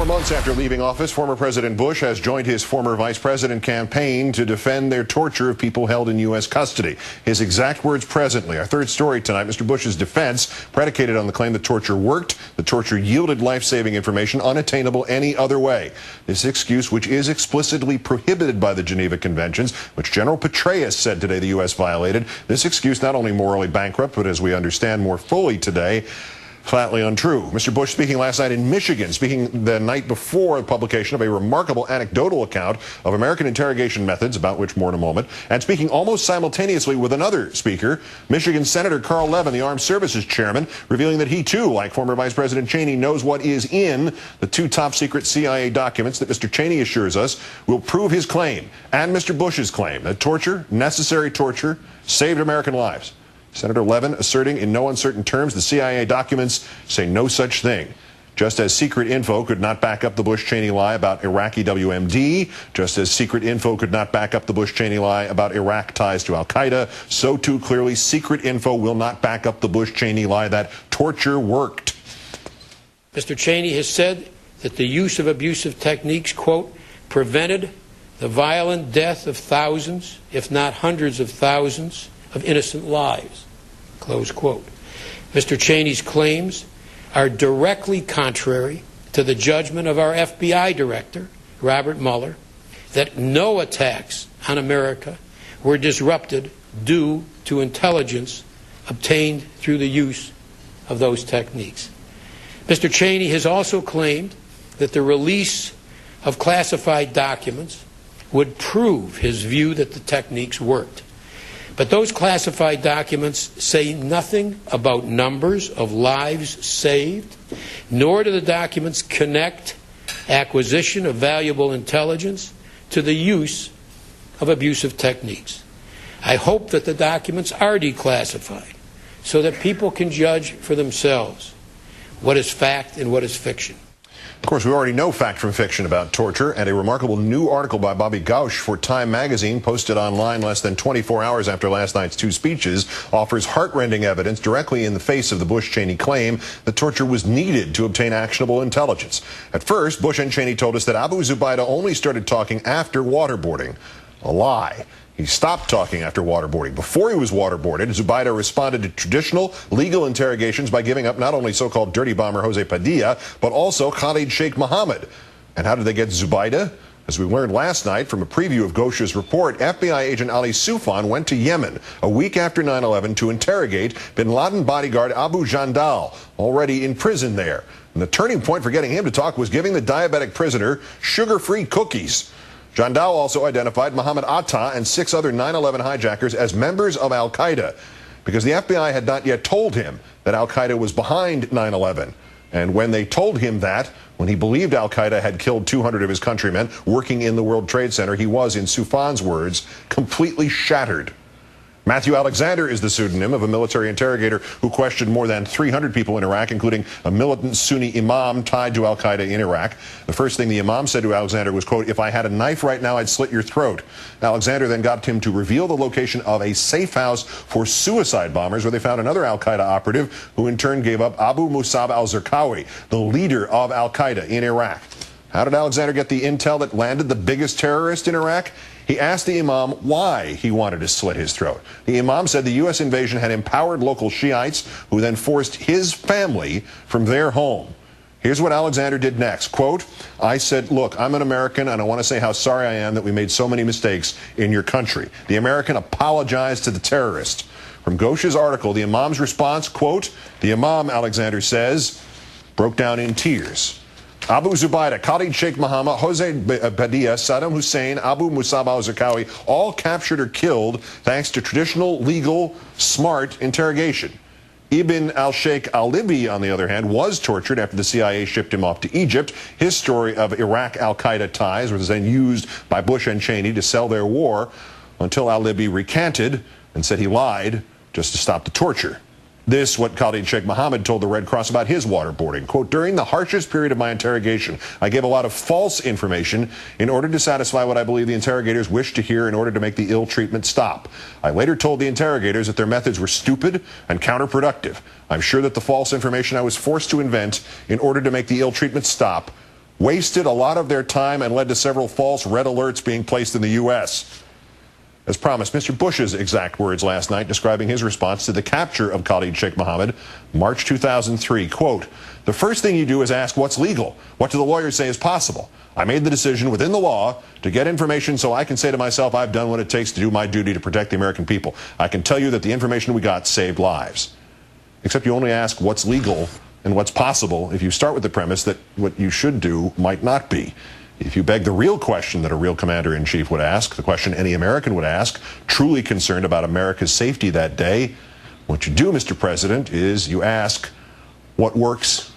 4 months after leaving office, former President Bush has joined his former vice president campaign to defend their torture of people held in U.S. custody. His exact words presently. Our third story tonight, Mr. Bush's defense, predicated on the claim that torture worked, that torture yielded life-saving information unattainable any other way. This excuse, which is explicitly prohibited by the Geneva Conventions, which General Petraeus said today the U.S. violated, this excuse not only morally bankrupt, but as we understand more fully today, flatly untrue. Mr. Bush speaking last night in Michigan, speaking the night before the publication of a remarkable anecdotal account of American interrogation methods, about which more in a moment, and speaking almost simultaneously with another speaker, Michigan Senator Carl Levin, the Armed Services Chairman, revealing that he too, like former Vice President Cheney, knows what is in the two top-secret CIA documents that Mr. Cheney assures us will prove his claim and Mr. Bush's claim that torture, necessary torture, saved American lives. Senator Levin asserting in no uncertain terms the CIA documents say no such thing. Just as secret info could not back up the Bush-Cheney lie about Iraqi WMD, just as secret info could not back up the Bush-Cheney lie about Iraq ties to al-Qaeda, so too clearly secret info will not back up the Bush-Cheney lie that torture worked. Mr. Cheney has said that the use of abusive techniques, quote, prevented the violent death of thousands, if not hundreds of thousands, of innocent lives, close quote. Mr. Cheney's claims are directly contrary to the judgment of our FBI director, Robert Mueller, that no attacks on America were disrupted due to intelligence obtained through the use of those techniques. Mr. Cheney has also claimed that the release of classified documents would prove his view that the techniques worked. But those classified documents say nothing about numbers of lives saved, nor do the documents connect acquisition of valuable intelligence to the use of abusive techniques. I hope that the documents are declassified so that people can judge for themselves what is fact and what is fiction. Of course, we already know fact from fiction about torture, and a remarkable new article by Bobby Gauch for Time magazine, posted online less than 24 hours after last night's two speeches, offers heartrending evidence directly in the face of the Bush-Cheney claim that torture was needed to obtain actionable intelligence. At first, Bush and Cheney told us that Abu Zubaydah only started talking after waterboarding. A lie. He stopped talking after waterboarding. Before he was waterboarded, Zubaydah responded to traditional legal interrogations by giving up not only so-called dirty bomber Jose Padilla, but also Khalid Sheikh Mohammed. And how did they get Zubaydah? As we learned last night from a preview of Gauch's report, FBI agent Ali Soufan went to Yemen a week after 9/11 to interrogate bin Laden bodyguard Abu Jandal, already in prison there. And the turning point for getting him to talk was giving the diabetic prisoner sugar-free cookies. Jandal also identified Mohammed Atta and 6 other 9/11 hijackers as members of al-Qaeda because the FBI had not yet told him that al-Qaeda was behind 9/11. And when they told him that, when he believed al-Qaeda had killed 200 of his countrymen working in the World Trade Center, he was, in Soufan's words, completely shattered. Matthew Alexander is the pseudonym of a military interrogator who questioned more than 300 people in Iraq, including a militant Sunni imam tied to al-Qaeda in Iraq. The first thing the imam said to Alexander was, quote, "If I had a knife right now, I'd slit your throat." Alexander then got him to reveal the location of a safe house for suicide bombers, where they found another al-Qaeda operative who in turn gave up Abu Musab al-Zarqawi, the leader of al-Qaeda in Iraq. How did Alexander get the intel that landed the biggest terrorist in Iraq? He asked the imam why he wanted to slit his throat. The imam said the U.S. invasion had empowered local Shiites, who then forced his family from their home. Here's what Alexander did next. Quote, "I said, look, I'm an American, and I want to say how sorry I am that we made so many mistakes in your country." The American apologized to the terrorist. From Gauch's article, the imam's response, quote, "The imam," Alexander says, "broke down in tears." Abu Zubaydah, Khalid Sheikh Mohammed, Jose Padilla, Saddam Hussein, Abu Musab al-Zarqawi, all captured or killed thanks to traditional, legal, smart interrogation. Ibn al-Sheikh al-Libi, on the other hand, was tortured after the CIA shipped him off to Egypt. His story of Iraq al-Qaeda ties was then used by Bush and Cheney to sell their war until al-Libi recanted and said he lied just to stop the torture. This, what Khalid Sheikh Mohammed told the Red Cross about his waterboarding. Quote, "During the harshest period of my interrogation, I gave a lot of false information in order to satisfy what I believe the interrogators wished to hear in order to make the ill treatment stop. I later told the interrogators that their methods were stupid and counterproductive. I'm sure that the false information I was forced to invent in order to make the ill treatment stop wasted a lot of their time and led to several false red alerts being placed in the U.S. As promised, Mr. Bush's exact words last night describing his response to the capture of Khalid Sheikh Mohammed, March 2003, quote, "The first thing you do is ask what's legal. What do the lawyers say is possible? I made the decision within the law to get information so I can say to myself I've done what it takes to do my duty to protect the American people. I can tell you that the information we got saved lives." Except you only ask what's legal and what's possible if you start with the premise that what you should do might not be. If you beg the real question that a real commander-in-chief would ask, the question any American would ask, truly concerned about America's safety that day, what you do, Mr. President, is you ask what works